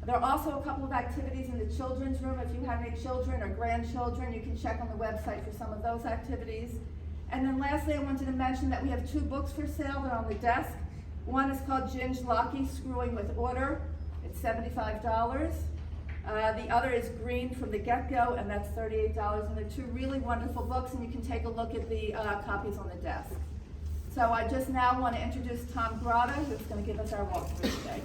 There are also a couple of activities in the children's room. If you have any children or grandchildren, you can check on the website for some of those activities. And then lastly, I wanted to mention that we have 2 books for sale that are on the desk. One is called Ginge Lockey, Screwing with Order. It's $75. The other is Green from the Get-Go, and that's $38. And they're 2 really wonderful books, and you can take a look at the copies on the desk. So I just now want to introduce Tom Grotta, who's going to give us our walkthrough today.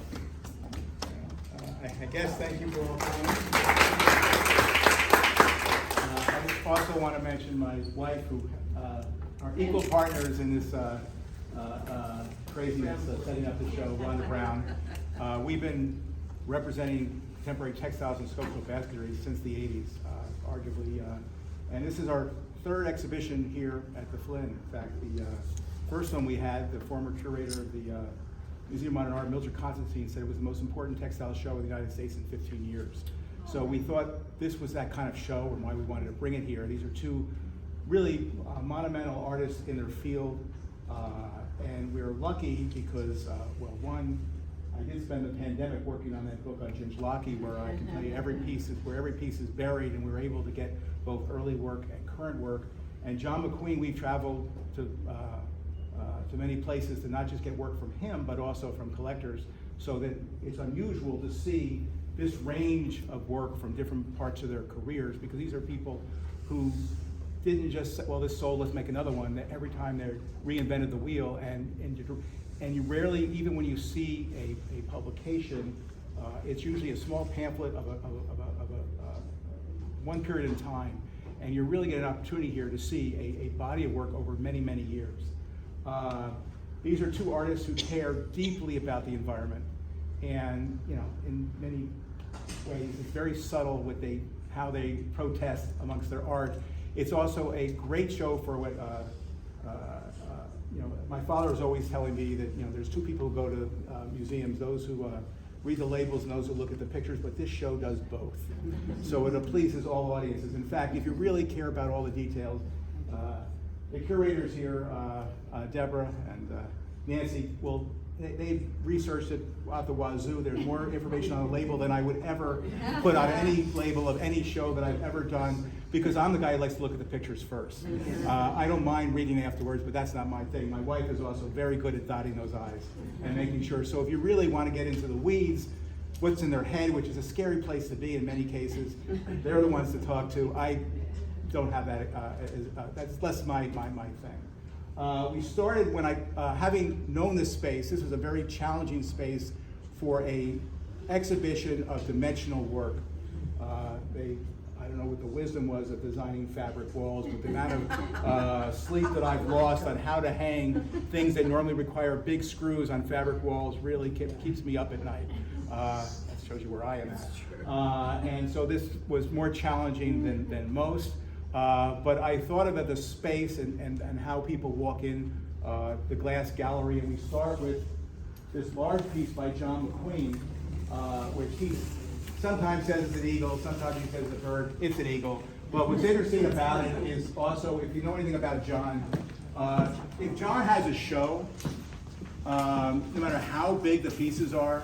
I guess thank you for all coming. I just also want to mention my wife, who are equal partners in this craziness of setting up the show, Rhonda Brown. We've been representing contemporary textiles and sculptural basketry since the 80s, arguably. And this is our 3rd exhibition here at the Flynn. In fact, the first one we had, the former curator of the Museum of Modern Art, Mildred Constantine, said it was the most important textile show in the United States in 15 years. So we thought this was that kind of show and why we wanted to bring it here. These are 2 really monumental artists in their field. And we were lucky because, well, one, I did spend the pandemic working on that book on Ginge Lockey, where I can tell you every piece is buried, and we were able to get both early work and current work. And John McQueen, we've traveled to many places to not just get work from him, but also from collectors, so that it's unusual to see this range of work from different parts of their careers, because these are people who didn't just say, well, this sold, let's make another one. That every time they reinvented the wheel, and you rarely, even when you see a publication, it's usually a small pamphlet of one period in time, and you really get an opportunity here to see a body of work over many, many years. These are 2 artists who care deeply about the environment, and in many ways, it's very subtle with how they protest amongst their art. It's also a great show for what, my father was always telling me that, there's 2 people who go to museums, those who read the labels and those who look at the pictures, but this show does both. So it pleases all audiences. In fact, if you really care about all the details, the curators here, Deborah and Nancy, they've researched it at the wazoo. There's more information on the label than I would ever put on any label of any show that I've ever done, because I'm the guy who likes to look at the pictures first. I don't mind reading afterwards, but that's not my thing. My wife is also very good at dotting those I's and making sure. So if you really want to get into the weeds, what's in their head, which is a scary place to be in many cases, they're the ones to talk to. I don't have that, that's less my thing. We started when having known this space, this was a very challenging space for a exhibition of dimensional work. I don't know what the wisdom was of designing fabric walls, but the amount of sleep that I've lost on how to hang things that normally require big screws on fabric walls really keeps me up at night. That shows you where I am at. And so this was more challenging than most. But I thought about the space and how people walk in the glass gallery, and we start with this large piece by John McQueen, which he sometimes says it's an eagle, sometimes he says it's a bird. It's an eagle. But what's interesting about it is also, if you know anything about John, if John has a show, no matter how big the pieces are,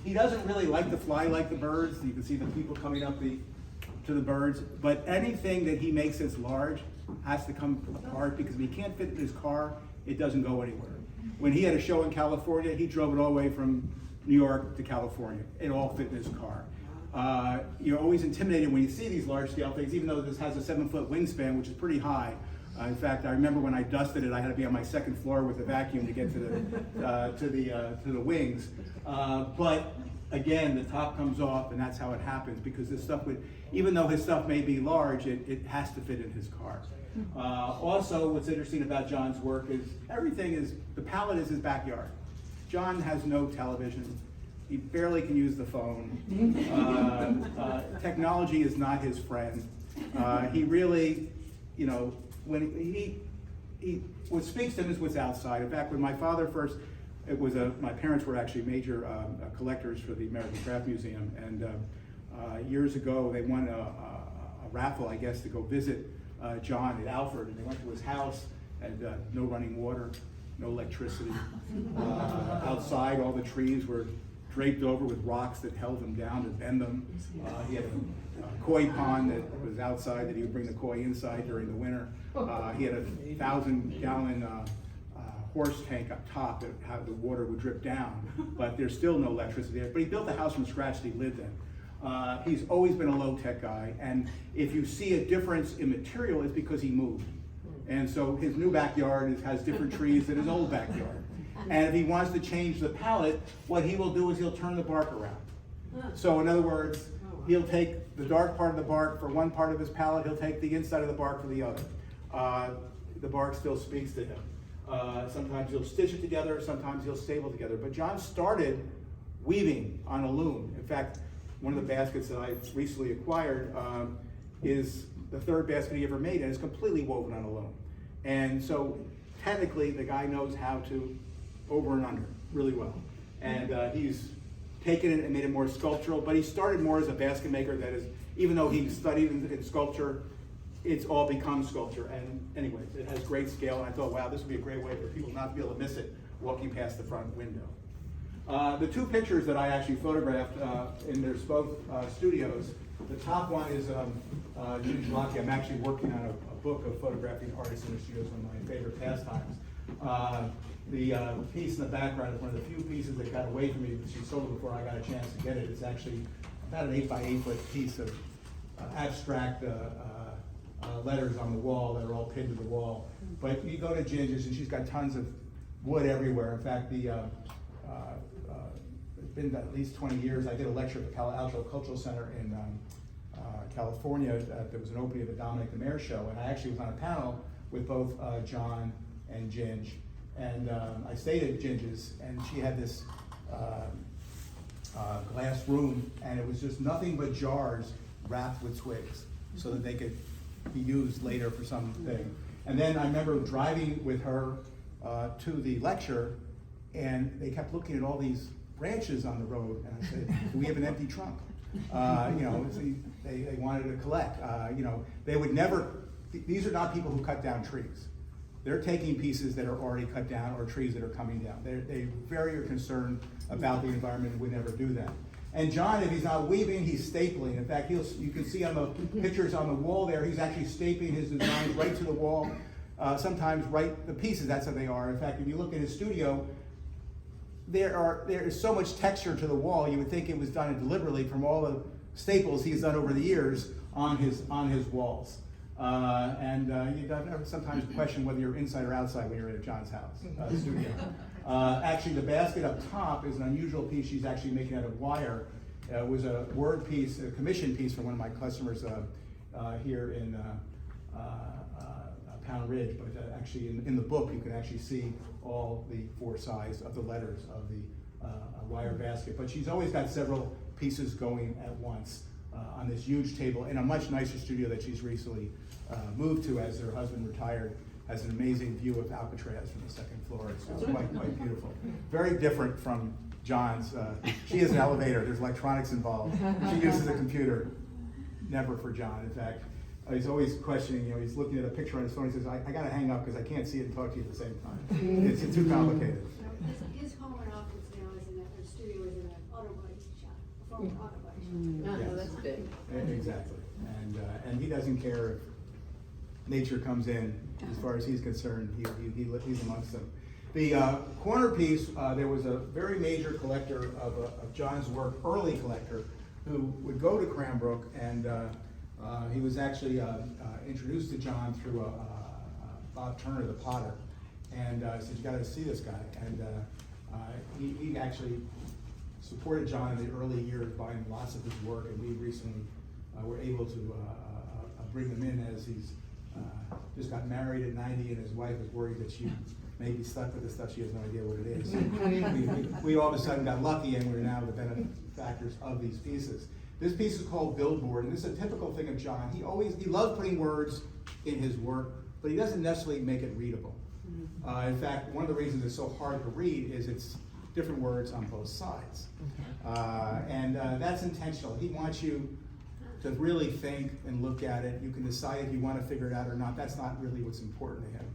he doesn't really like to fly like the birds. You can see the people coming up to the birds, but anything that he makes that's large has to come apart, because if he can't fit in his car, it doesn't go anywhere. When he had a show in California, he drove it all the way from New York to California. It all fit in his car. You're always intimidated when you see these large scale things, even though this has a 7-foot wingspan, which is pretty high. In fact, I remember when I dusted it, I had to be on my 2nd floor with a vacuum to get to the wings. But again, the top comes off, and that's how it happens, because this stuff even though his stuff may be large, it has to fit in his car. Also, what's interesting about John's work is the palette is his backyard. John has no television. He barely can use the phone. Technology is not his friend. He really, when what speaks to him is what's outside. In fact, when my father first, my parents were actually major collectors for the American Craft Museum, and years ago they won a raffle, I guess, to go visit John at Alfred, and they went to his house, and no running water, no electricity. Outside, all the trees were draped over with rocks that held them down to bend them. He had a koi pond that was outside that he would bring the koi inside during the winter. He had a 1,000-gallon horse tank up top that how the water would drip down, but there's still no electricity there. But he built the house from scratch that he lived in. He's always been a low-tech guy, and if you see a difference in material, it's because he moved. And so his new backyard has different trees than his old backyard. And if he wants to change the palette, what he will do is he'll turn the bark around. So in other words, he'll take the dark part of the bark for one part of his palette, he'll take the inside of the bark for the other. The bark still speaks to him. Sometimes he'll stitch it together, sometimes he'll staple together. But John started weaving on a loom. In fact, one of the baskets that I recently acquired is the third basket he ever made, and it's completely woven on a loom. And so technically the guy knows how to over and under really well. And he's taken it and made it more sculptural, but he started more as a basket maker. That is, even though he studied in sculpture, it's all become sculpture. And anyways, it has great scale, and I thought, wow, this would be a great way for people not to be able to miss it walking past the front window. The two pictures that I actually photographed in their both studios, the top one is Judy Jalaki. I'm actually working on a book of photographing artists in the studios, one of my favorite pastimes. The piece in the background is one of the few pieces that got away from me. She sold it before I got a chance to get it. It's actually about an 8x8 foot piece of abstract letters on the wall that are all pinned to the wall. But you go to Ginger's and she's got tons of wood everywhere. In fact, it's been at least 20 years. I did a lecture at the Palo Alto Cultural Center in California. There was an opening of the Dominic the Mayor show, and I actually was on a panel with both John and Ginge. And I stayed at Ginge's, and she had this glass room, and it was just nothing but jars wrapped with twigs so that they could be used later for something. And then I remember driving with her to the lecture, and they kept looking at all these branches on the road, and I said, do we have an empty trunk? You know, they wanted to collect. You know, they would never, these are not people who cut down trees. They're taking pieces that are already cut down or trees that are coming down. They very are concerned about the environment and would never do that. And John, if he's not weaving, he's stapling. In fact, you can see on the pictures on the wall there, he's actually stapling his designs right to the wall. Sometimes right, the pieces, that's how they are. In fact, if you look at his studio, there is so much texture to the wall, you would think it was done deliberately from all the staples he's done over the years on his walls. You sometimes question whether you're inside or outside when you're at John's house, studio. Actually, the basket up top is an unusual piece she's actually making out of wire. It was a word piece, a commission piece from one of my customers here in Pound Ridge, but actually in the book you can actually see all the four sides of the letters of the wire basket. But she's always got several pieces going at once on this huge table in a much nicer studio that she's recently moved to as her husband retired. Has an amazing view of Alcatraz from the second floor. It's quite beautiful. Very different from John's. She has an elevator, there's electronics involved. She uses a computer, never for John. In fact, he's always questioning, you know, he's looking at a picture on his phone, he says, I gotta hang up because I can't see it and talk to you at the same time. It's too complicated. His home and office now is in a studio is in an auto body shop, a former auto body shop. Yes. That's big. Exactly. And he doesn't care if nature comes in. As far as he's concerned, he's amongst them. The corner piece, there was a very major collector of John's work, early collector, who would go to Cranbrook, and he was actually introduced to John through Bob Turner, the potter, and said, you gotta see this guy. And he actually supported John in the early years, buying lots of his work, and we recently were able to bring him in as he's just got married at 90, and his wife is worried that she may be stuck with this stuff. She has no idea what it is. we all of a sudden got lucky, and we're now the benefactors of these pieces. This piece is called Billboard, and this is a typical thing of John. He loved putting words in his work, but he doesn't necessarily make it readable. In fact, one of the reasons it's so hard to read is it's different words on both sides. And that's intentional. He wants you to really think and look at it. You can decide if you want to figure it out or not. That's not really what's important to him.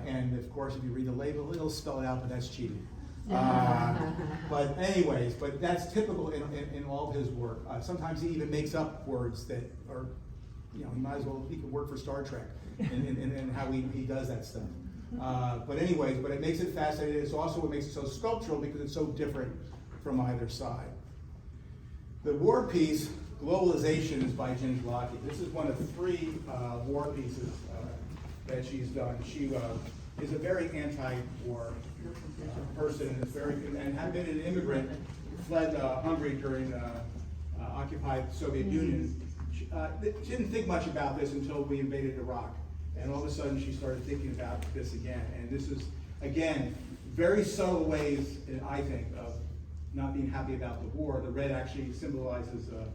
And of course, if you read the label, it'll spell it out, but that's cheating. But anyways, but that's typical in all of his work. Sometimes he even makes up words that are, he might as well, he could work for Star Trek in how he does that stuff. But anyways, but it makes it fascinating. It's also what makes it so sculptural because it's so different from either side. The war piece, Globalization, is by Ginge Lockie. This is one of 3 war pieces that she's done. She is a very anti-war person, and had been an immigrant, fled Hungary during occupied Soviet Union. She didn't think much about this until we invaded Iraq, and all of a sudden she started thinking about this again. And this is, again, very subtle ways, I think, of not being happy about the war. The red actually symbolizes the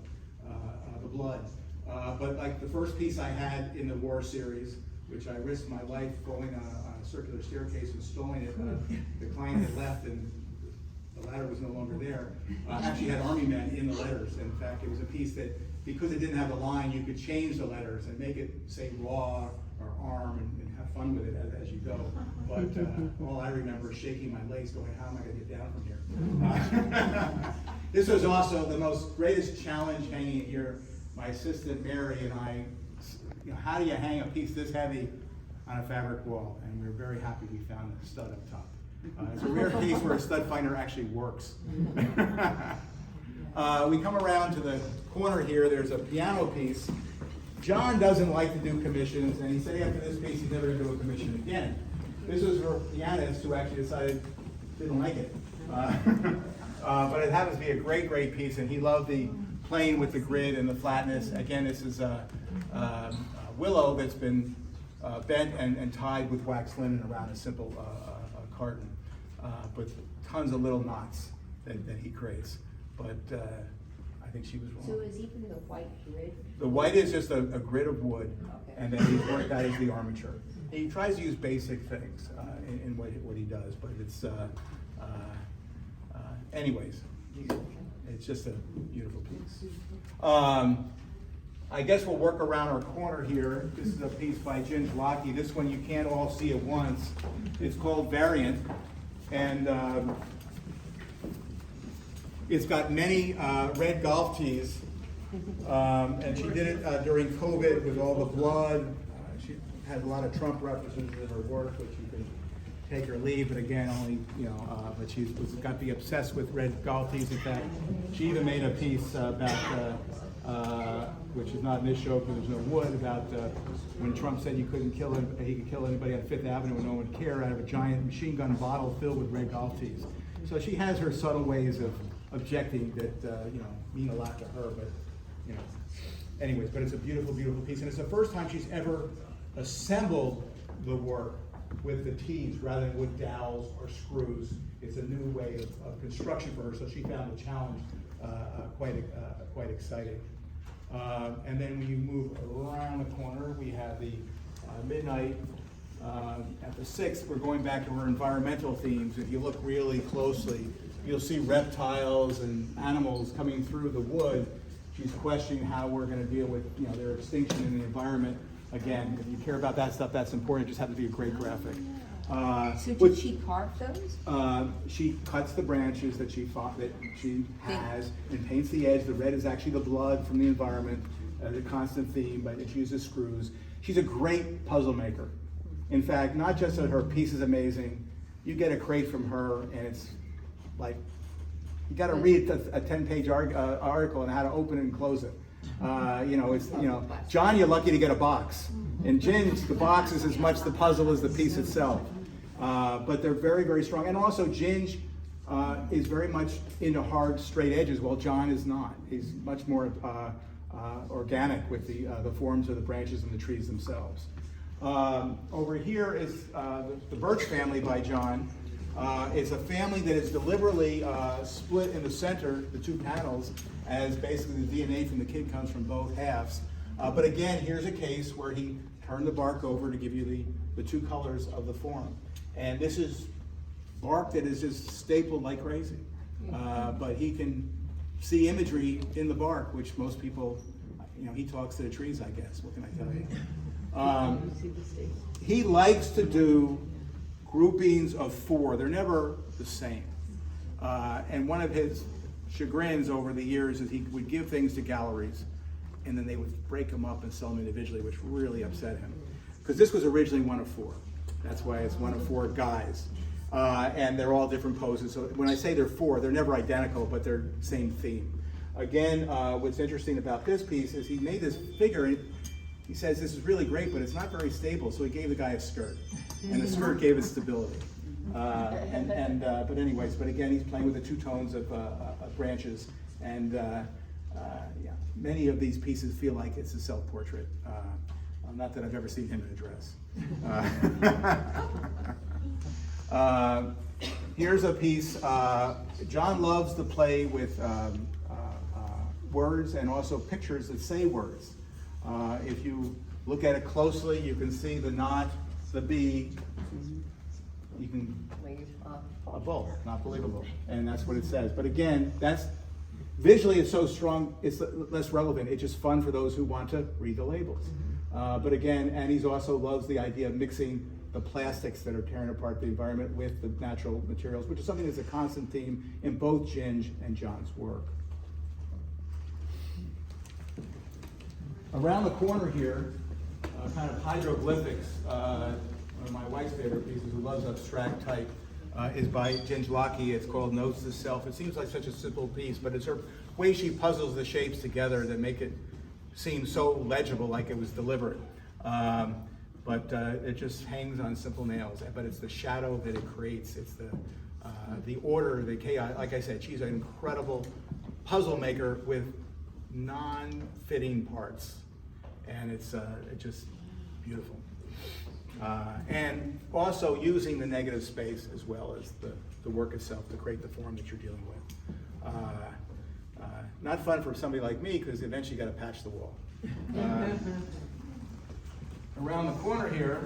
blood. But like the first piece I had in the war series, which I risked my life going on a circular staircase and installing it. The client had left and the ladder was no longer there. Actually had army men in the letters. In fact, it was a piece that, because it didn't have the line, you could change the letters and make it say raw or arm and have fun with it as you go. But all I remember is shaking my legs going, how am I going to get down from here? This was also the greatest challenge hanging here. My assistant Mary and I, how do you hang a piece this heavy on a fabric wall? And we were very happy we found a stud up top. It's a rare case where a stud finder actually works. We come around to the corner here, there's a piano piece. John doesn't like to do commissions, and he said after this piece he's never going to do a commission again. This was her pianist who actually decided didn't like it. But it happens to be a great, great piece, and he loved the playing with the grid and the flatness. Again, this is a willow that's been bent and tied with wax linen around a simple carton, with tons of little knots that he creates. But I think she was wrong. So is even the white grid? The white is just a grid of wood, Okay. and then he's worked that as the armature. He tries to use basic things in what he does, but it's anyways, it's just a beautiful piece. I guess we'll work around our corner here. This is a piece by Ginge Lockie. This one you can't all see at once. It's called Variant, and it's got many red golf tees, and she did it during COVID with all the blood. She has a lot of Trump references in her work, which you can take or leave, but again, only, but she's got to be obsessed with red golf tees. In fact, she even made a piece about, which is not in this show because there's no wood, about when Trump said he could kill anybody on Fifth Avenue and no one would care, out of a giant machine gun bottle filled with red golf tees. So she has her subtle ways of objecting that mean a lot to her, but anyways, but it's a beautiful, beautiful piece, and it's the first time she's ever assembled the work with the tees rather than with dowels or screws. It's a new way of construction for her, so she found the challenge quite exciting. And then when you move around the corner, we have the midnight. At the 6th, we're going back to her environmental themes. If you look really closely, you'll see reptiles and animals coming through the wood. She's questioning how we're going to deal with their extinction in the environment. Again, if you care about that stuff, that's important. It just happens to be a great graphic. So did she carve those? She cuts the branches that she has and paints the edge. The red is actually the blood from the environment, the constant theme, but it uses screws. She's a great puzzle maker. In fact, not just that her piece is amazing, you get a crate from her and it's like, you got to read a 10-page article on how to open it and close it. John, you're lucky to get a box. In Ginge, the box is as much the puzzle as the piece itself. But they're very, very strong. And also, Ginge is very much into hard, straight edges, while John is not. He's much more organic with the forms of the branches and the trees themselves. Over here is the Birch family by John. It's a family that is deliberately split in the center, the two panels, as basically the DNA from the kid comes from both halves. But again, here's a case where he turned the bark over to give you the two colors of the form. And this is bark that is just stapled like crazy. But he can see imagery in the bark, which most people, he talks to the trees, I guess. What can I tell you? He likes to do groupings of 4. They're never the same. And one of his chagrins over the years is he would give things to galleries, and then they would break them up and sell them individually, which really upset him. Because this was originally one of four. That's why it's one of four guys. And they're all different poses. So when I say they're four, they're never identical, but they're same theme. Again, what's interesting about this piece is he made this figure, and he says this is really great, but it's not very stable, so he gave the guy a skirt. And the skirt gave it stability. But anyways, but again, he's playing with the two tones of branches, and yeah, many of these pieces feel like it's a self-portrait. Not that I've ever seen him in a dress. Here's a piece. John loves to play with words and also pictures that say words. If you look at it closely, you can see the knot, the bee. You can a bowl, not believable, and that's what it says. But again, that's visually it's so strong, it's less relevant. It's just fun for those who want to read the labels. But again, and he also loves the idea of mixing the plastics that are tearing apart the environment with the natural materials, which is something that's a constant theme in both Ginge and John's work. Around the corner here, kind of hieroglyphics. One of my wife's favorite pieces, who loves abstract type, is by Ginge Locke. It's called Notes to Self. It seems like such a simple piece, but it's her way she puzzles the shapes together that make it seem so legible, like it was deliberate. But it just hangs on simple nails. But it's the shadow that it creates. It's the order, the chaos. Like I said, she's an incredible puzzle maker with non-fitting parts, and it's just beautiful. And also using the negative space as well as the work itself to create the form that you're dealing with. Not fun for somebody like me, because eventually you got to patch the wall. Around the corner here,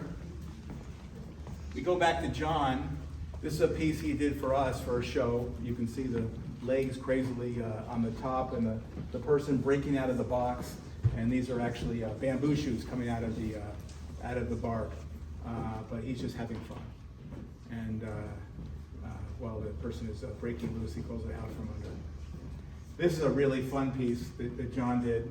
we go back to John. This is a piece he did for us for a show. You can see the legs crazily on the top, and the person breaking out of the box. And these are actually bamboo shoots coming out of the bark. But he's just having fun. And while the person is breaking loose, he pulls it out from under. This is a really fun piece that John did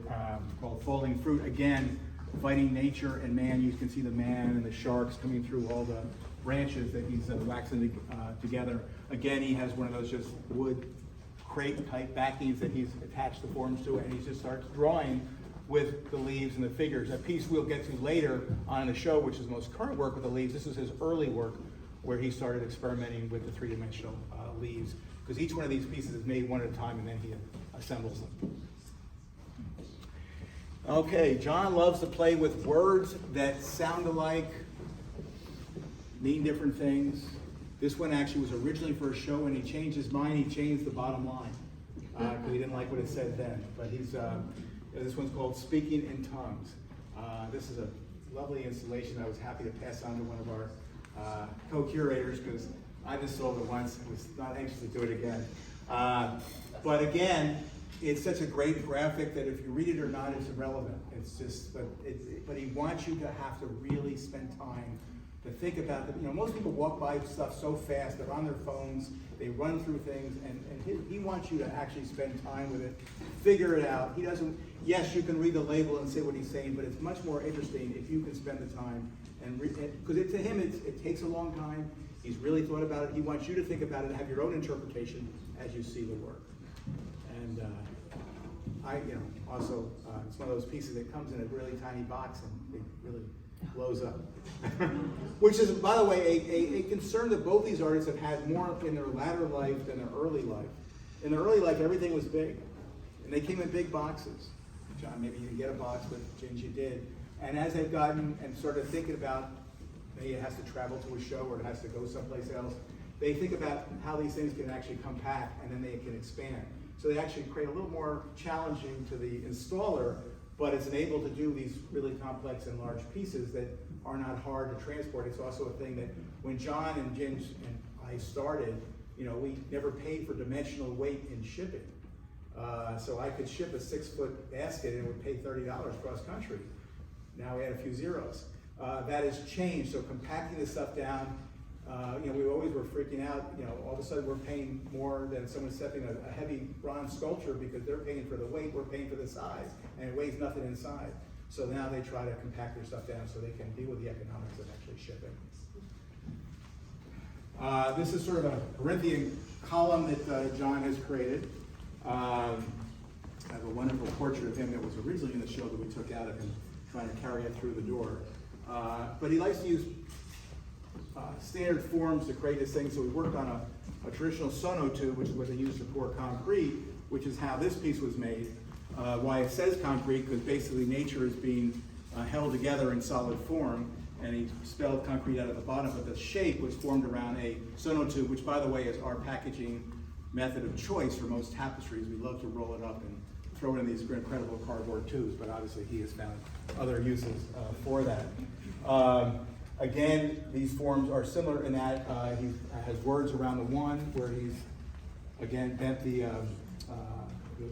called Folding Fruit. Again, fighting nature and man. You can see the man and the sharks coming through all the branches that he's waxing together. Again, he has one of those just wood crate type backings that he's attached the forms to, and he just starts drawing with the leaves and the figures. A piece we'll get to later on in the show, which is the most current work with the leaves. This is his early work where he started experimenting with the three-dimensional leaves, because each one of these pieces is made one at a time and then he assembles them. Okay, John loves to play with words that sound alike, mean different things. This one actually was originally for a show, and he changed his mind. He changed the bottom line because he didn't like what it said then. But this one's called Speaking in Tongues. This is a lovely installation I was happy to pass on to one of our co-curators, because I just sold it once and was not anxious to do it again. But again, it's such a great graphic that if you read it or not, it's irrelevant. It's just, but he wants you to have to really spend time to think about it. You know, most people walk by stuff so fast, they're on their phones, they run through things, and he wants you to actually spend time with it, figure it out. He doesn't, yes, you can read the label and say what he's saying, but it's much more interesting if you can spend the time and read it, because to him it takes a long time. He's really thought about it. He wants you to think about it and have your own interpretation as you see the work. And also, it's one of those pieces that comes in a really tiny box and it really blows up. Which is, by the way, a concern that both these artists have had more in their latter life than their early life. In their early life, everything was big, and they came in big boxes. John, maybe you didn't get a box, but Ginge, you did. And as they've gotten and started thinking about, maybe it has to travel to a show or it has to go someplace else, they think about how these things can actually compact and then they can expand. So they actually create a little more challenging to the installer, but it's able to do these really complex and large pieces that are not hard to transport. It's also a thing that when John and Ginge and I started, we never paid for dimensional weight in shipping. So I could ship a 6-foot basket and it would pay $30 cross country. Now we add a few zeros. That has changed, so compacting this stuff down, we always were freaking out, all of a sudden we're paying more than someone stepping a heavy bronze sculpture because they're paying for the weight, we're paying for the size, and it weighs nothing inside. So now they try to compact their stuff down so they can deal with the economics of actually shipping. This is sort of a Corinthian column that John has created. I have a wonderful portrait of him that was originally in the show that we took out of him, trying to carry it through the door. But he likes to use standard forms to create this thing, so we worked on a traditional sonotube, which is what they use to pour concrete, which is how this piece was made. Why it says concrete, because basically nature is being held together in solid form, and he spelled concrete out of the bottom, but the shape was formed around a sonotube, which by the way is our packaging method of choice for most tapestries. We love to roll it up and throw it in these incredible cardboard tubes, but obviously he has found other uses for that. Again, these forms are similar in that he has words around the one where he's, again, bent the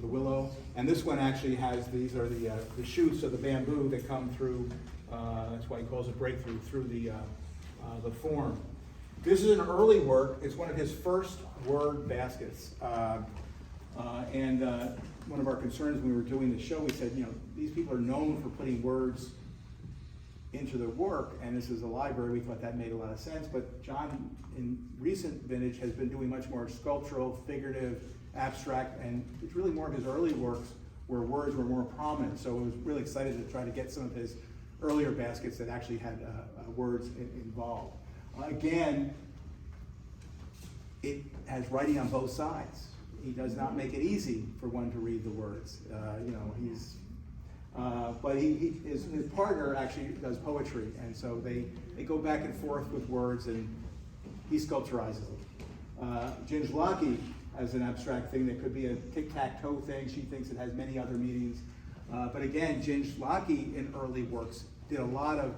willow. And this one actually has, these are the shoots of the bamboo that come through, that's why he calls it breakthrough, through the form. This is an early work. It's one of his first word baskets. And one of our concerns when we were doing the show, we said, these people are known for putting words into their work, and this is a library. We thought that made a lot of sense, but John, in recent vintage, has been doing much more sculptural, figurative, abstract, and it's really more of his early works where words were more prominent. So I was really excited to try to get some of his earlier baskets that actually had words involved. Again, it has writing on both sides. He does not make it easy for one to read the words. But his partner actually does poetry, and so they go back and forth with words, and he sculpturizes them. Ginge Locke has an abstract thing that could be a tic-tac-toe thing. She thinks it has many other meanings. But again, Ginge Locke in early works did a lot of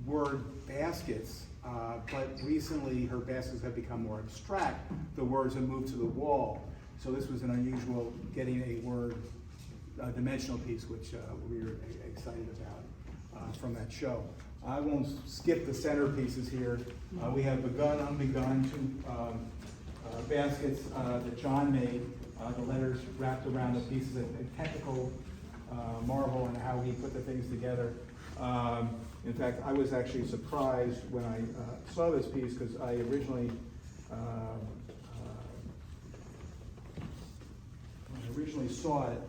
word baskets, but recently her baskets have become more abstract. The words have moved to the wall. So this was an unusual getting a word dimensional piece, which we were excited about from that show. I won't skip the centerpieces here. We have Begun, Unbegun, two baskets that John made. The letters wrapped around the pieces, a technical marvel in how he put the things together. In fact, I was actually surprised when I saw this piece, because I originally saw it.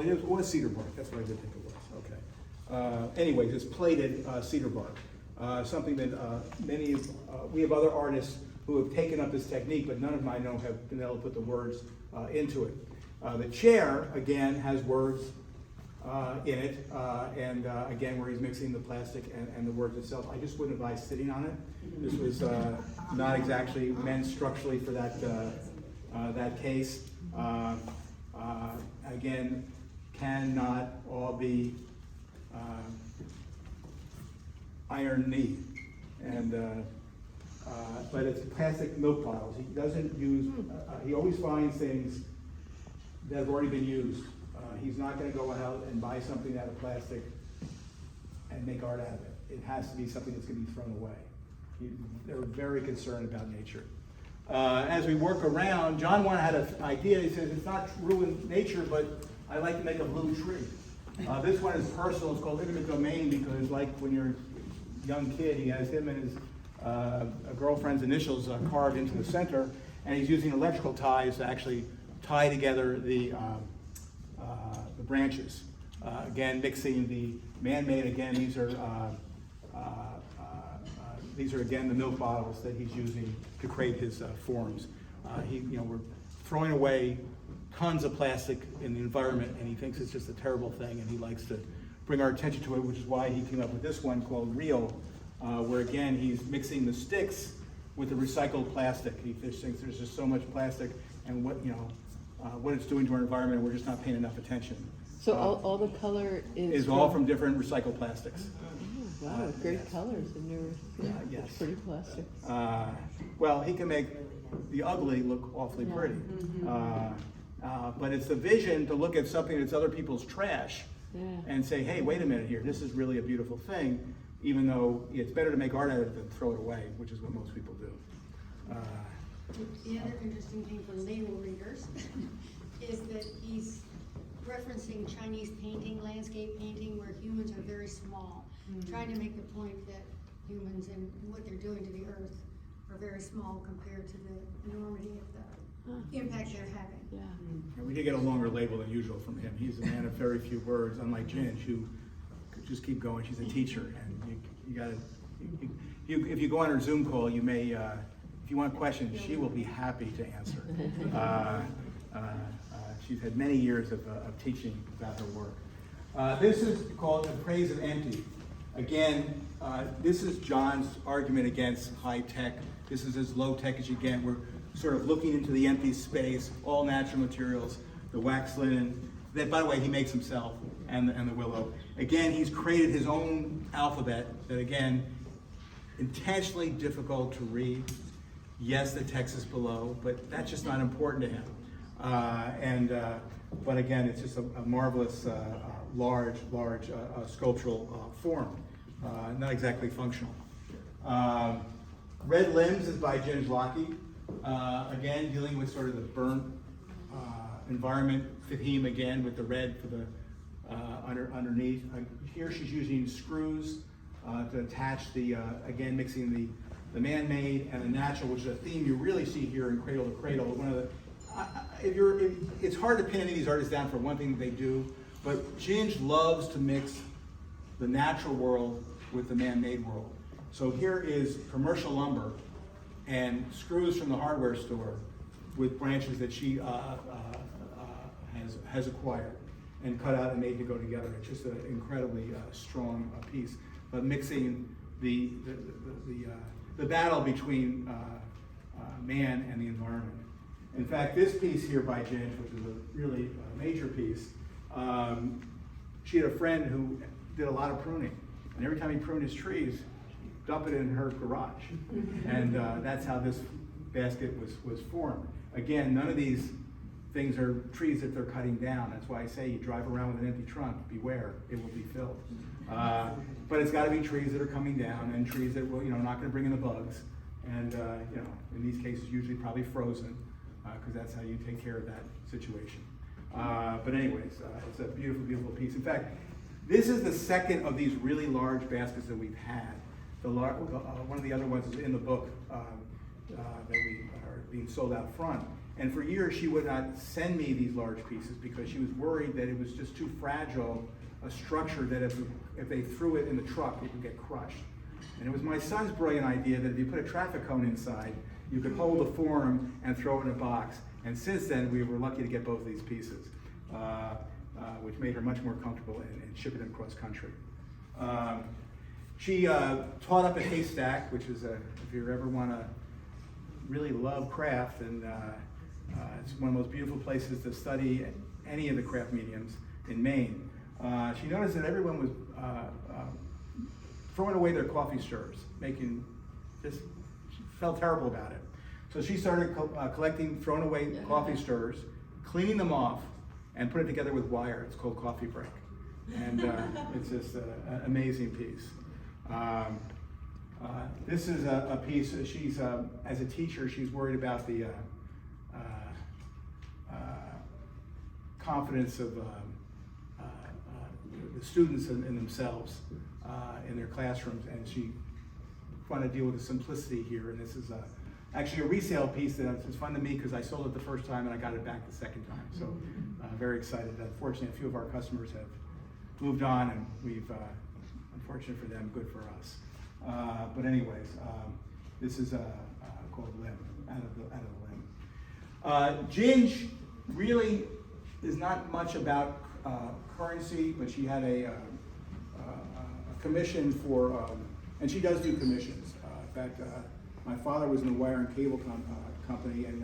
It was cedar bark. That's what I did think it was. Okay. Anyways, it's plated cedar bark. Something that we have other artists who have taken up this technique, but none of them I know have been able to put the words into it. The chair, again, has words in it, and again, where he's mixing the plastic and the words itself. I just wouldn't advise sitting on it. This was not exactly meant structurally for that case. Again, cannot all be iron knee, and but it's plastic milk bottles. He doesn't use. He always finds things that have already been used. He's not going to go out and buy something out of plastic and make art out of it. It has to be something that's going to be thrown away. They're very concerned about nature. As we work around, John had an idea. He says, it's not ruin nature, but I like to make a blue tree. This one is personal. It's called Intimate Domain, because like when you're a young kid, he has him and his girlfriend's initials carved into the center, and he's using electrical ties to actually tie together the branches. Again, mixing the man-made. Again, these are again the milk bottles that he's using to create his forms. We're throwing away tons of plastic in the environment, and he thinks it's just a terrible thing, and he likes to bring our attention to it, which is why he came up with this one called Real, where again he's mixing the sticks with the recycled plastic. He thinks there's just so much plastic, and what it's doing to our environment, we're just not paying enough attention. So all the color is all from different recycled plastics. Oh, wow, great yes. colors and Yes. pretty plastic. Well, he can make the ugly look awfully pretty. But it's the vision to look at something that's other people's trash and say, hey, wait a minute here, this is really a beautiful thing. even though it's better to make art out of it than throw it away, which is what most people do. The other interesting thing for label readers is that he's referencing Chinese painting, landscape painting, where humans are very small. Trying to make the point that humans and what they're doing to the earth are very small compared to the enormity of the impact they're having. Yeah. And we did get a longer label than usual from him. He's a man of very few words, unlike Ginge, who could just keep going. She's a teacher, and you gotta, if you go on her Zoom call, you may, if you want questions, she will be happy to answer. She's had many years of teaching about her work. This is called The Praise of Empty. Again, this is John's argument against high tech. This is as low tech as you get. We're sort of looking into the empty space, all natural materials, the wax linen, that, by the way, he makes himself, and the willow. Again, he's created his own alphabet that, again, intentionally difficult to read. Yes, the text is below, but that's just not important to him. But again, it's just a marvelous, large sculptural form, not exactly functional. Red Limbs is by Ginge Locke. Again, dealing with sort of the burnt environment. Fahim again with the red for the underneath. Here she's using screws to attach the, again, mixing the man-made and the natural, which is a theme you really see here in Cradle to Cradle. One of the, it's hard to pin any of these artists down for one thing that they do, but Ginge loves to mix the natural world with the man-made world. So here is commercial lumber and screws from the hardware store with branches that she has acquired and cut out and made to go together. It's just an incredibly strong piece, but mixing the battle between man and the environment. In fact, this piece here by Ginge, which is a really major piece, she had a friend who did a lot of pruning, and every time he pruned his trees, dump it in her garage. And that's how this basket was formed. Again, none of these things are trees that they're cutting down. That's why I say you drive around with an empty trunk, beware, it will be filled. But it's gotta be trees that are coming down and trees that will, not gonna bring in the bugs. And, in these cases, usually probably frozen, because that's how you take care of that situation. But anyways, it's a beautiful, beautiful piece. In fact, this is the second of these really large baskets that we've had. One of the other ones is in the book that we are being sold out front. And for years, she would not send me these large pieces because she was worried that it was just too fragile a structure that if they threw it in the truck, it would get crushed. And it was my son's brilliant idea that if you put a traffic cone inside, you could hold the form and throw it in a box. And since then, we were lucky to get both of these pieces, which made her much more comfortable in shipping them cross country. She taught up at Haystack, which is, if you ever want to really love craft, and it's one of the most beautiful places to study any of the craft mediums in Maine. She noticed that everyone was throwing away their coffee stirrers, she felt terrible about it. So she started collecting thrown away coffee stirrers, cleaning them off, and put it together with wire. It's called Coffee Break. And it's just an amazing piece. This is a piece, she's, as a teacher, she's worried about the confidence of the students in themselves in their classrooms, and she wanted to deal with the simplicity here. And this is actually a resale piece that was fun to me because I sold it the first time and I got it back the second time. So very excited. Unfortunately, a few of our customers have moved on, and we've, unfortunate for them, good for us. But anyways, this is called Limb, out of the Limb. Ginge really is not much about currency, but she had a commission for, and she does do commissions. In fact, my father was in the wire and cable company, and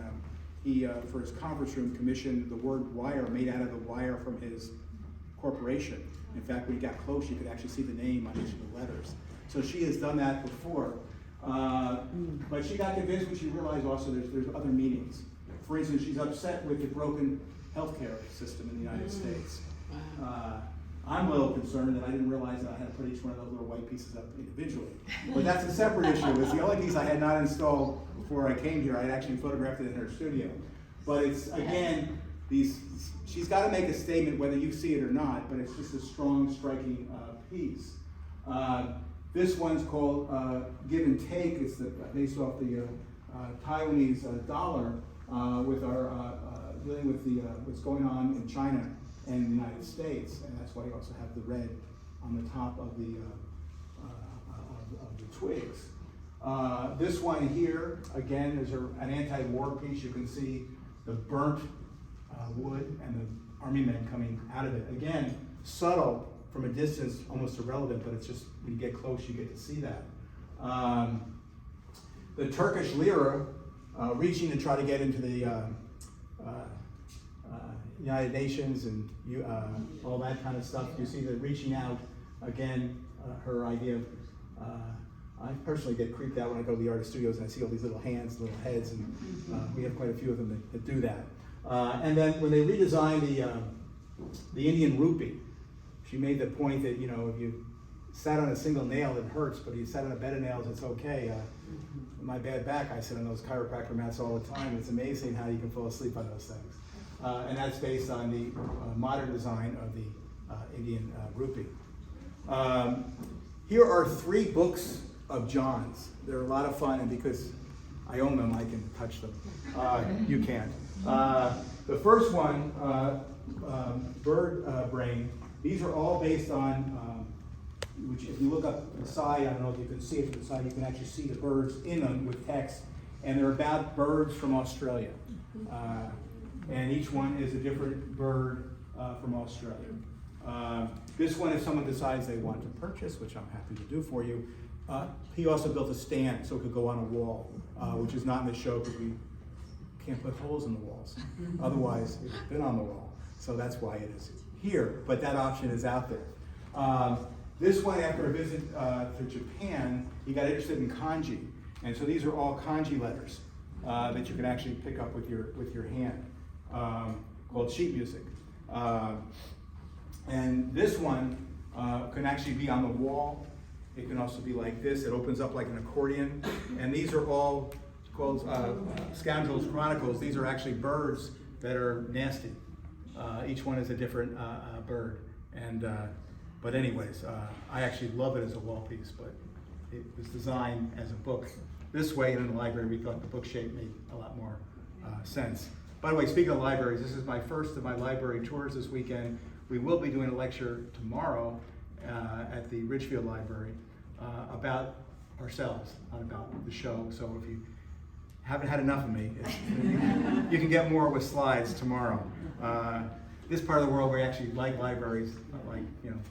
he, for his conference room, commissioned the word wire made out of the wire from his corporation. In fact, when you got close, you could actually see the name on each of the letters. So she has done that before. But she got convinced when she realized also there's other meanings. For instance, she's upset with the broken healthcare system in the United States. I'm a little concerned that I didn't realize that I had to put each one of those little white pieces up individually. But that's a separate issue. It's the only piece I had not installed before I came here. I had actually photographed it in her studio. But it's, again, she's got to make a statement whether you see it or not, but it's just a strong, striking piece. This one's called Give and Take. It's based off the Taiwanese dollar with our dealing with what's going on in China and the United States, and that's why you also have the red on the top of the twigs. This one here, again, is an anti-war piece. You can see the burnt wood and the army men coming out of it. Again, subtle from a distance, almost irrelevant, but it's just when you get close, you get to see that. The Turkish lira, reaching to try to get into the United Nations and all that kind of stuff. You see the reaching out, again, her idea of, I personally get creeped out when I go to the artist studios and I see all these little hands, little heads, and we have quite a few of them that do that. And then when they redesigned the Indian rupee, she made the point that, you know, if you sat on a single nail, it hurts, but if you sat on a bed of nails, it's okay. My bad back, I sit on those chiropractor mats all the time. It's amazing how you can fall asleep on those things. And that's based on the modern design of the Indian rupee. Here are 3 books of John's. They're a lot of fun, and because I own them, I can touch them. You can't. The first one, Bird Brain, these are all based on, which if you look up the side, I don't know if you can see it from the side, you can actually see the birds in them with text, and they're about birds from Australia. And each one is a different bird from Australia. This one, if someone decides they want to purchase, which I'm happy to do for you, he also built a stand so it could go on a wall, which is not in the show because we can't put holes in the walls. Otherwise, it's been on the wall. So that's why it is here, but that option is out there. This one, after a visit to Japan, he got interested in kanji. And so these are all kanji letters that you can actually pick up with your hand, called sheet music. And this one can actually be on the wall. It can also be like this. It opens up like an accordion. And these are all called Scoundrels Chronicles. These are actually birds that are nasty. Each one is a different bird. And but anyways, I actually love it as a wall piece, but it was designed as a book. This way, in the library, we thought the book shape made a lot more sense. By the way, speaking of libraries, this is my first of my library tours this weekend. We will be doing a lecture tomorrow at the Ridgefield Library about ourselves, not about the show. So if you haven't had enough of me, you can get more with slides tomorrow. This part of the world, we actually like libraries, not like,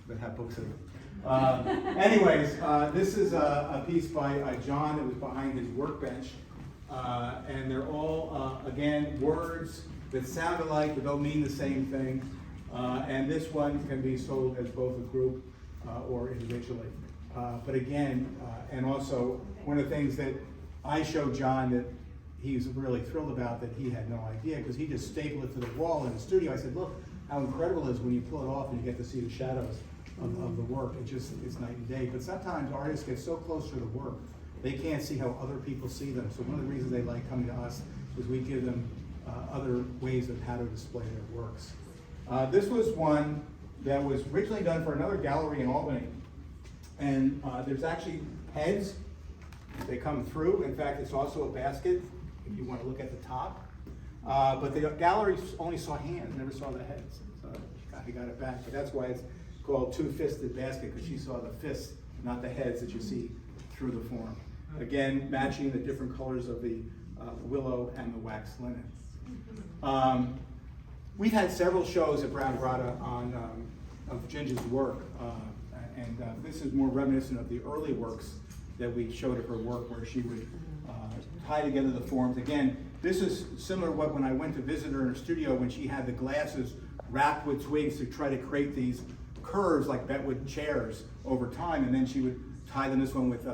that have books in them. Anyways, this is a piece by John that was behind his workbench. And they're all, again, words that sound alike but don't mean the same thing. And this one can be sold as both a group or individually. But again, and also one of the things that I showed John that he's really thrilled about, that he had no idea, because he just stapled it to the wall in the studio. I said, look how incredible it is when you pull it off and you get to see the shadows of the work. It's night and day. But sometimes artists get so close to the work, they can't see how other people see them. So one of the reasons they like coming to us is we give them other ways of how to display their works. This was one that was originally done for another gallery in Albany. And there's actually heads. They come through. In fact, it's also a basket if you want to look at the top. But the gallery only saw hands, never saw the heads. So he got it back. But that's why it's called Two-Fisted Basket, because she saw the fists, not the heads that you see through the form. Again, matching the different colors of the willow and the wax linen. We've had several shows at Brown Grotto of Ginger's work, and this is more reminiscent of the early works that we showed of her work, where she would tie together the forms. Again, this is similar to what when I went to visit her in her studio, when she had the glasses wrapped with twigs to try to create these curves like Bentwood chairs over time, and then she would tie them, this one with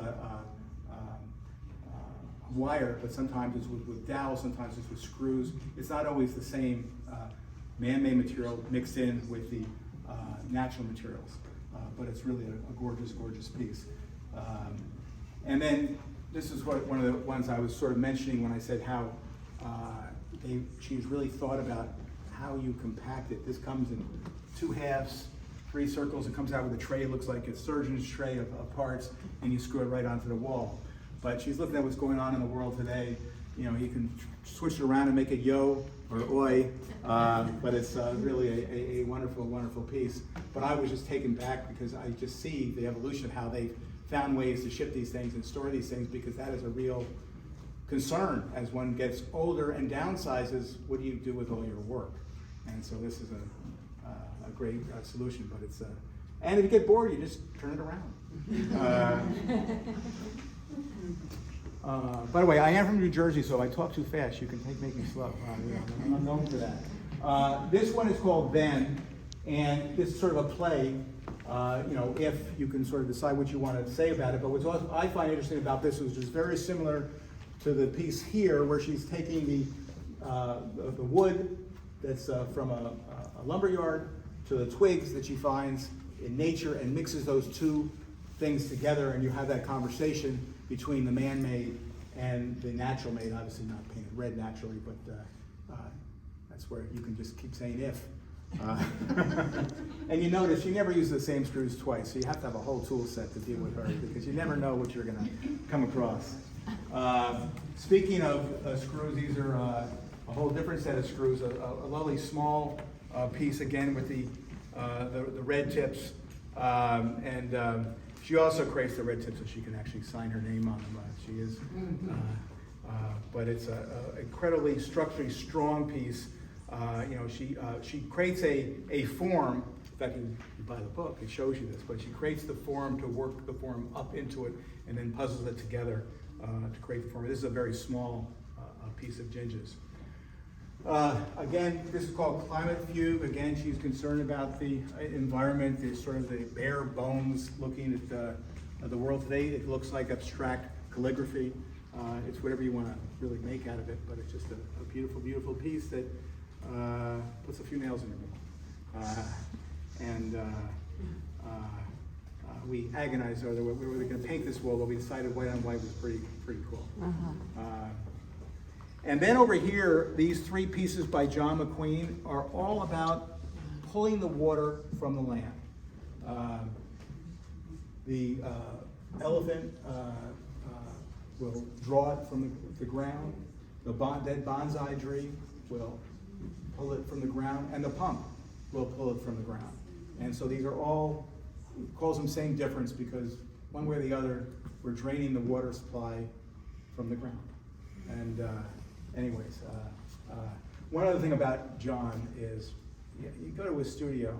wire, but sometimes it's with dowels, sometimes it's with screws. It's not always the same man-made material mixed in with the natural materials. But it's really a gorgeous, gorgeous piece. And then this is one of the ones I was sort of mentioning when I said how she's really thought about how you compact it. This comes in 2 halves, 3 circles. It comes out with a tray. It looks like a surgeon's tray of parts, and you screw it right onto the wall. But she's looking at what's going on in the world today. You know, you can switch it around and make it yo or oi, but it's really a wonderful, wonderful piece. But I was just taken back because I just see the evolution of how they've found ways to ship these things and store these things, because that is a real concern as one gets older and downsizes. What do you do with all your work? And so this is a great solution. But it's and if you get bored, you just turn it around. By the way, I am from New Jersey, so if I talk too fast, you can make me slow. I'm known for that. This one is called Then, and this is sort of a play. You know, if you can sort of decide what you want to say about it. But what's also, I find interesting about this is just very similar to the piece here, where she's taking the wood that's from a lumber yard to the twigs that she finds in nature and mixes those two things together, and you have that conversation between the man-made and the natural made, obviously not painted red naturally, but that's where you can just keep saying if. And you notice she never uses the same screws twice, so you have to have a whole tool set to deal with her, because you never know what you're going to come across. Speaking of screws, these are a whole different set of screws, a lovely small piece again with the red tips, and she also creates the red tips so she can actually sign her name on them. She is, but it's an incredibly structurally strong piece. You know, she creates a form. In fact, you buy the book, it shows you this, but she creates the form to work the form up into it and then puzzles it together to create the form. This is a very small piece of ginges. Again, this is called Climate Fugue. Again, she's concerned about the environment, the sort of the bare bones looking at the world today. It looks like abstract calligraphy. It's whatever you want to really make out of it, but it's just a beautiful, beautiful piece that puts a few nails in your wall. We agonized over whether we were going to paint this wall, but we decided white on white was pretty cool. And then over here, these 3 pieces by John McQueen are all about pulling the water from the land. The elephant will draw it from the ground. The dead bonsai tree will pull it from the ground, and the pump will pull it from the ground. And so these are all, calls them same difference, because one way or the other, we're draining the water supply from the ground. And anyways, one other thing about John is, you go to his studio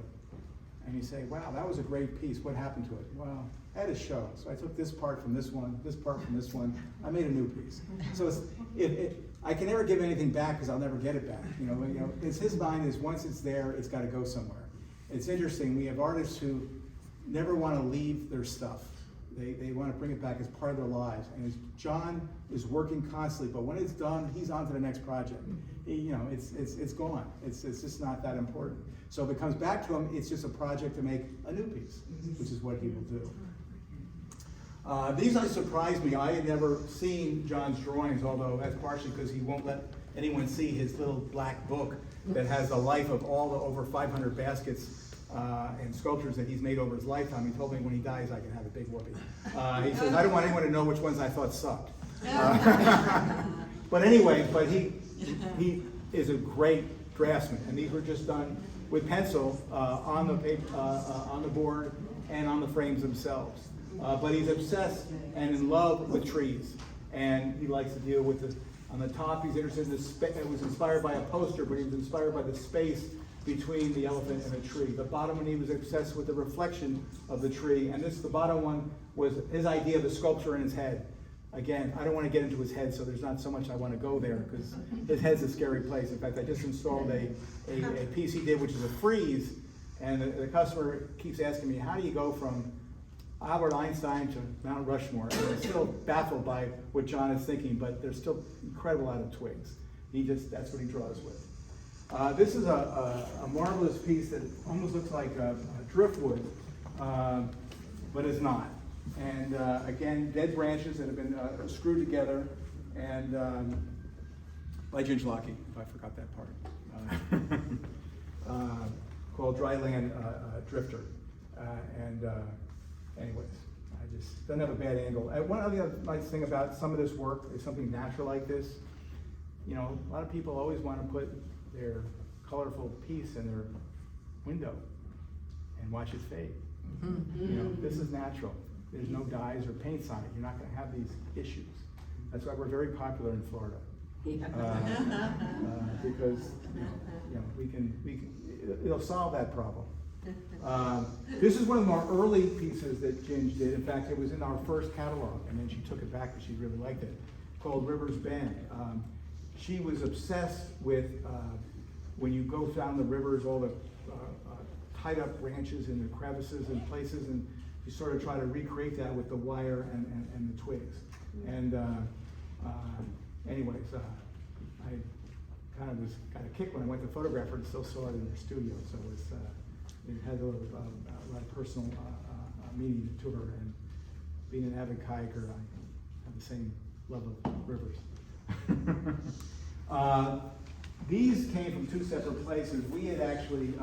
and you say, wow, that was a great piece. What happened to it? Well, I had a show, so I took this part from this one, this part from this one. I made a new piece. So I can never give anything back because I'll never get it back. You know, it's his mind is once it's there, it's got to go somewhere. It's interesting. We have artists who never want to leave their stuff. They want to bring it back as part of their lives. And John is working constantly, but when it's done, he's on to the next project. It's gone. It's just not that important. So if it comes back to him, it's just a project to make a new piece, which is what he will do. These surprised me. I had never seen John's drawings, although that's partially because he won't let anyone see his little black book that has the life of all the over 500 baskets and sculptures that he's made over his lifetime. He told me when he dies I can have a big whoopee. He says, I don't want anyone to know which ones I thought sucked. But anyway, he is a great draftsman, and these were just done with pencil on the paper, on the board, and on the frames themselves. But he's obsessed and in love with trees, and he likes to deal with this. On the top, he's interested in it was inspired by a poster, but he was inspired by the space between the elephant and the tree. The bottom one, he was obsessed with the reflection of the tree, and the bottom one was his idea of the sculpture in his head. Again, I don't want to get into his head, so there's not so much I want to go there, because his head's a scary place. In fact, I just installed a piece he did, which is a frieze, and the customer keeps asking me, how do you go from Albert Einstein to Mount Rushmore? And I'm still baffled by what John is thinking, but they're still incredible out of twigs. That's what he draws with. This is a marvelous piece that almost looks like driftwood, but it's not. And again, dead branches that have been screwed together, and by Ginger Locke, if I forgot that part, called Dryland Drifter. Anyways, I just don't have a bad angle. One other nice thing about some of this work is something natural like this. You know, a lot of people always want to put their colorful piece in their window and watch it fade. You know, this is natural. There's no dyes or paints on it. You're not going to have these issues. That's why we're very popular in Florida. Because you know, it'll solve that problem. This is one of our early pieces that Ginge did. In fact, it was in our first catalog, and then she took it back because she really liked it, called Rivers Bend. She was obsessed with when you go down the rivers, all the tied up branches and the crevices and places, and you sort of try to recreate that with the wire and the twigs. And anyways, I kind of got a kick when I went to photograph her and still saw it in her studio. So it had a lot of personal meaning to her. And being an avid kayaker, I have the same love of rivers. These came from two separate places. We had actually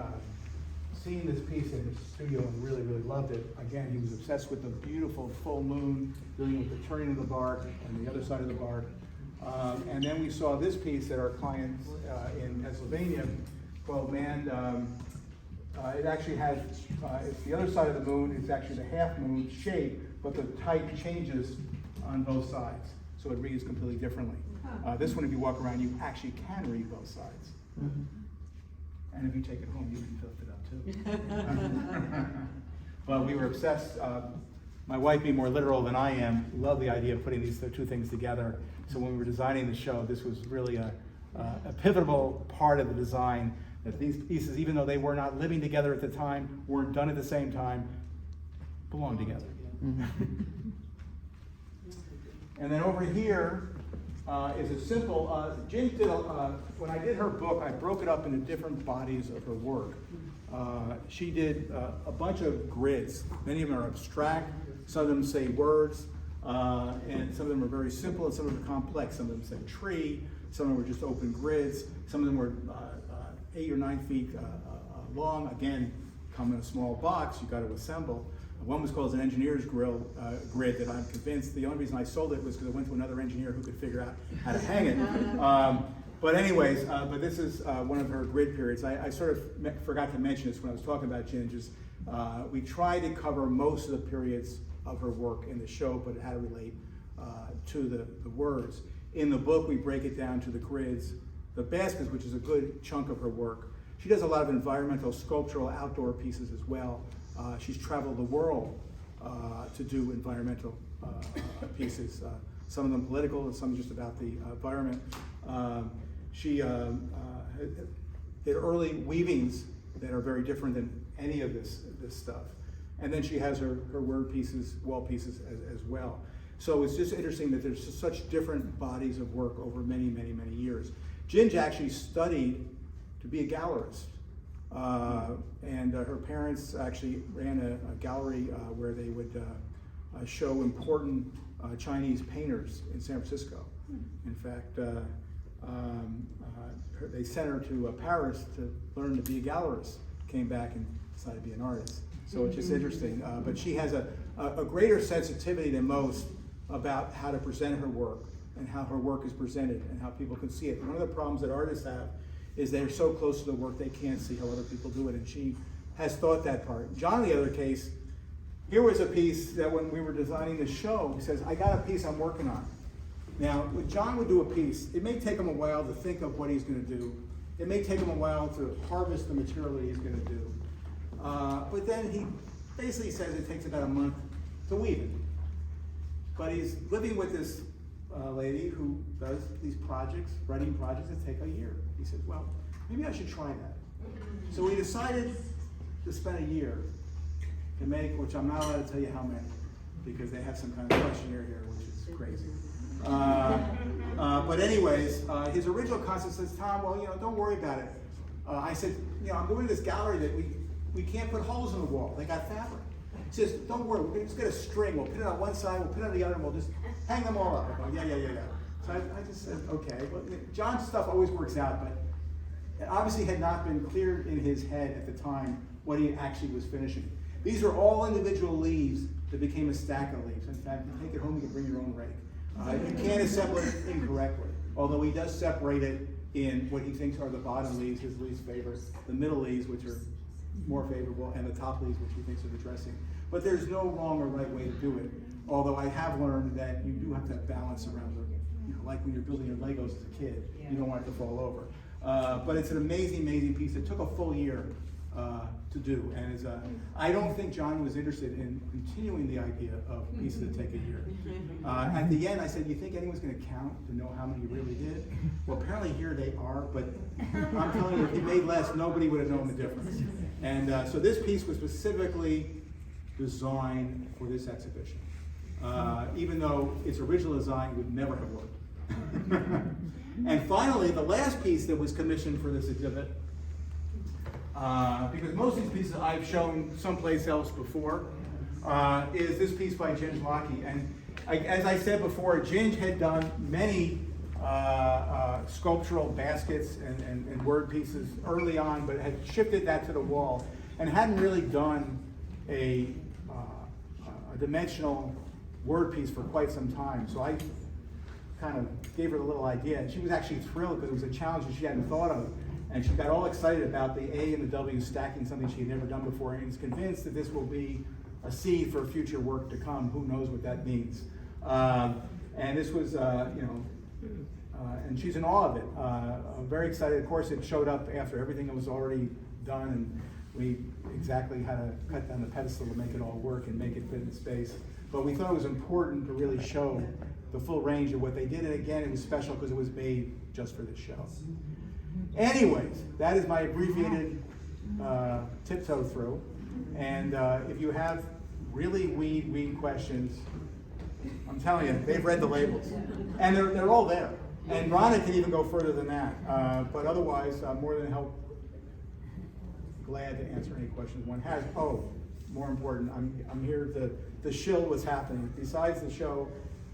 seen this piece in his studio and really, really loved it. Again, he was obsessed with the beautiful full moon, dealing with the turning of the bark and the other side of the bark. And then we saw this piece that our client in Pennsylvania called Man. It actually has, it's the other side of the moon, it's actually the half moon shape, but the type changes on both sides. So it reads completely differently. This one, if you walk around, you actually can read both sides. And if you take it home, you can flip it up too. But we were obsessed. My wife, being more literal than I am, loved the idea of putting these two things together. So when we were designing the show, this was really a pivotal part of the design, that these pieces, even though they were not living together at the time, weren't done at the same time, belong together. And then over here is a simple, Ginge did, when I did her book, I broke it up into different bodies of her work. She did a bunch of grids. Many of them are abstract, some of them say words, and some of them are very simple, and some of them are complex. Some of them say tree, some of them were just open grids, some of them were 8 or 9 feet long. Again, come in a small box, you got to assemble. One was called an engineer's grid that I'm convinced, the only reason I sold it was because I went to another engineer who could figure out how to hang it. But anyways, but this is one of her grid periods. I sort of forgot to mention this when I was talking about Ginge's. We tried to cover most of the periods of her work in the show, but it had to relate to the words. In the book, we break it down to the grids, the baskets, which is a good chunk of her work. She does a lot of environmental, sculptural, outdoor pieces as well. She's traveled the world to do environmental pieces, some of them political and some just about the environment. She did early weavings that are very different than any of this stuff. And then she has her word pieces, wall pieces as well. So it's just interesting that there's just such different bodies of work over many, many, many years. Ginge actually studied to be a gallerist. And her parents actually ran a gallery where they would show important Chinese painters in San Francisco. In fact, they sent her to Paris to learn to be a gallerist, came back and decided to be an artist. So it's just interesting. But she has a greater sensitivity than most about how to present her work and how her work is presented and how people can see it. And one of the problems that artists have is they're so close to the work they can't see how other people do it, and she has thought that part. John, in the other case, here was a piece that when we were designing the show, he says, I got a piece I'm working on. Now, when John would do a piece, it may take him a while to think of what he's going to do. It may take him a while to harvest the material that he's going to do. But then he basically says it takes about a month to weave it. But he's living with this lady who does these projects, writing projects that take a year. He said, well, maybe I should try that. So we decided to spend a year to make, which I'm not allowed to tell you how many, because they have some kind of questionnaire here, which is crazy. But anyways, his original concept says, Tom, well, don't worry about it. I said, I'm going to this gallery that we can't put holes in the wall. They got fabric. He says, don't worry, we're just get a string. We'll put it on one side, we'll put it on the other, and we'll just hang them all up. I go, yeah. So I just said, okay. Well, John's stuff always works out, but it obviously had not been clear in his head at the time what he actually was finishing. These are all individual leaves that became a stack of leaves. In fact, you take it home, you can bring your own rake. You can't assemble it incorrectly, although he does separate it in what he thinks are the bottom leaves, his least favorite, the middle leaves, which are more favorable, and the top leaves, which he thinks are the dressing. But there's no wrong or right way to do it, although I have learned that you do have to have balance around it. Like when you're building your Legos as a kid, you don't want it to fall over. But it's an amazing piece. It took a full year to do, and I don't think John was interested in continuing the idea of pieces that take a year. At the end, I said, "You think anyone's going to count to know how many you really did?" Well, apparently here they are, but I'm telling you, if he made less, nobody would have known the difference. And so this piece was specifically designed for this exhibition, even though its original design would never have worked. And finally, the last piece that was commissioned for this exhibit, because most of these pieces I've shown someplace else before, is this piece by Ginge Lockie. And as I said before, Ginge had done many sculptural baskets and word pieces early on, but had shifted that to the wall and hadn't really done a dimensional word piece for quite some time. So I kind of gave her a little idea, and she was actually thrilled because it was a challenge that she hadn't thought of, and she got all excited about the A and the W stacking, something she had never done before, and is convinced that this will be a seed for future work to come. Who knows what that means? And this was, and she's in awe of it. I'm very excited. Of course, it showed up after everything was already done, and we exactly had to cut down the pedestal to make it all work and make it fit in space. But we thought it was important to really show the full range of what they did. And again, it was special because it was made just for this show. Anyways, that is my abbreviated tiptoe through. And if you have really weed questions, I'm telling you, they've read the labels. And they're all there. And Rhonda can even go further than that. But otherwise, more than glad to answer any questions one has. Oh, more important, I'm here to show what's happening. Besides the show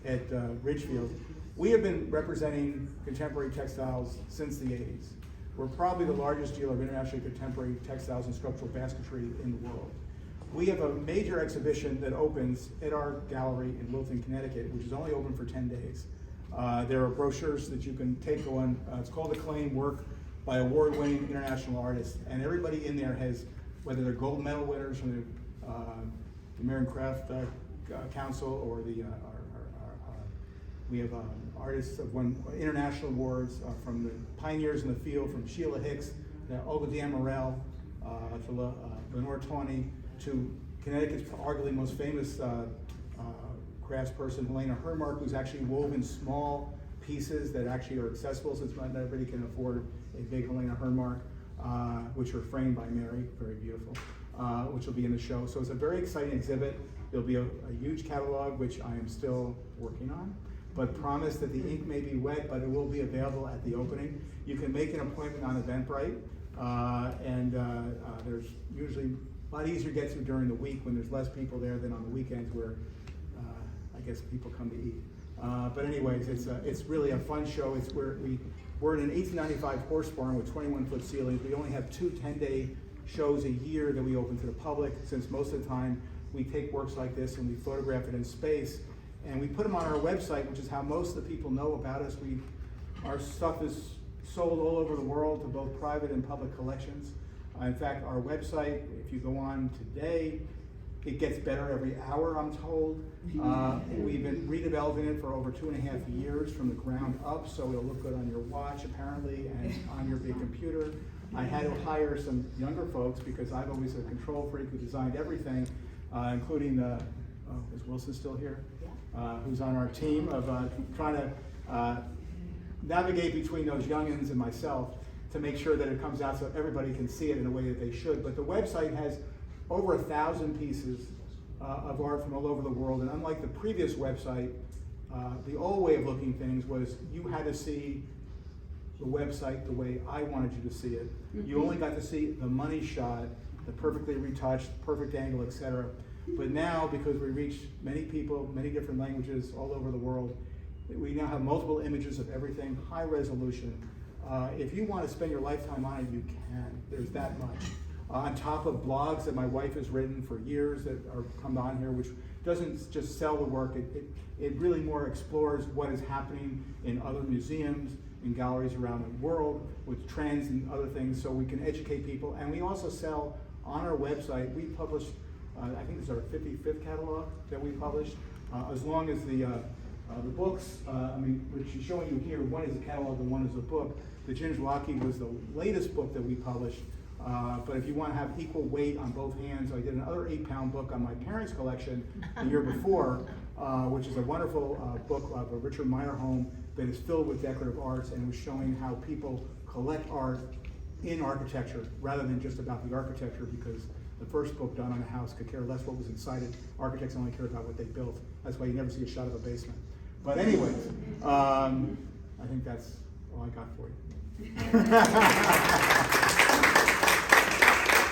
at Ridgefield, we have been representing contemporary textiles since the 80s. We're probably the largest dealer of internationally contemporary textiles and sculptural basketry in the world. We have a major exhibition that opens at our gallery in Wilton, Connecticut, which is only open for 10 days. There are brochures that you can take on. It's called Acclaim Work by award-winning international artists. And everybody in there has, whether they're gold medal winners from the American Craft Council or we have artists that won international awards from the pioneers in the field, from Sheila Hicks, Olga D'Amorel, to Lenore Tawney, to Connecticut's arguably most famous craftsperson, Helena Hermark, who's actually woven small pieces that actually are accessible, since not everybody can afford a big Helena Hermark, which are framed by Mary, very beautiful, which will be in the show. So it's a very exciting exhibit. There'll be a huge catalog, which I am still working on, but promise that the ink may be wet, but it will be available at the opening. You can make an appointment on Eventbrite, and there's usually a lot easier to get to during the week when there's less people there than on the weekends where I guess people come to eat. But anyways, it's really a fun show. It's where we're in an 1895 horse barn with 21-foot ceilings. We only have 2 10-day shows a year that we open to the public, since most of the time we take works like this and we photograph it in space, and we put them on our website, which is how most of the people know about us. Our stuff is sold all over the world to both private and public collections. In fact, our website, if you go on today, it gets better every hour, I'm told. We've been redeveloping it for over 2.5 years from the ground up, so it'll look good on your watch, apparently, and on your big computer. I had to hire some younger folks because I'm always a control freak who designed everything, including is Wilson still here? Who's on our team of trying to navigate between those youngins and myself to make sure that it comes out so everybody can see it in a way that they should. But the website has over 1,000 pieces of art from all over the world, and unlike the previous website, the old way of looking things was you had to see the website the way I wanted you to see it. You only got to see the money shot, the perfectly retouched, perfect angle, etc. But now, because we reach many people, many different languages all over the world, we now have multiple images of everything, high resolution. If you want to spend your lifetime on it, you can. There's that much. On top of blogs that my wife has written for years that are come on here, which doesn't just sell the work, it really more explores what is happening in other museums, in galleries around the world, with trends and other things, so we can educate people. And we also sell on our website. We publish, I think this is our 55th catalog that we published, as long as the books, which she's showing you here, one is a catalog and one is a book. The Ginger Lockie was the latest book that we published, but if you want to have equal weight on both hands, I did another 8-pound book on my parents' collection the year before, which is a wonderful book of a Richard Meyer home that is filled with decorative arts and was showing how people collect art in architecture rather than just about the architecture, because the first book done on a house could care less what was inside it. Architects only care about what they built. That's why you never see a shot of a basement. But anyway, I think that's all I got for you.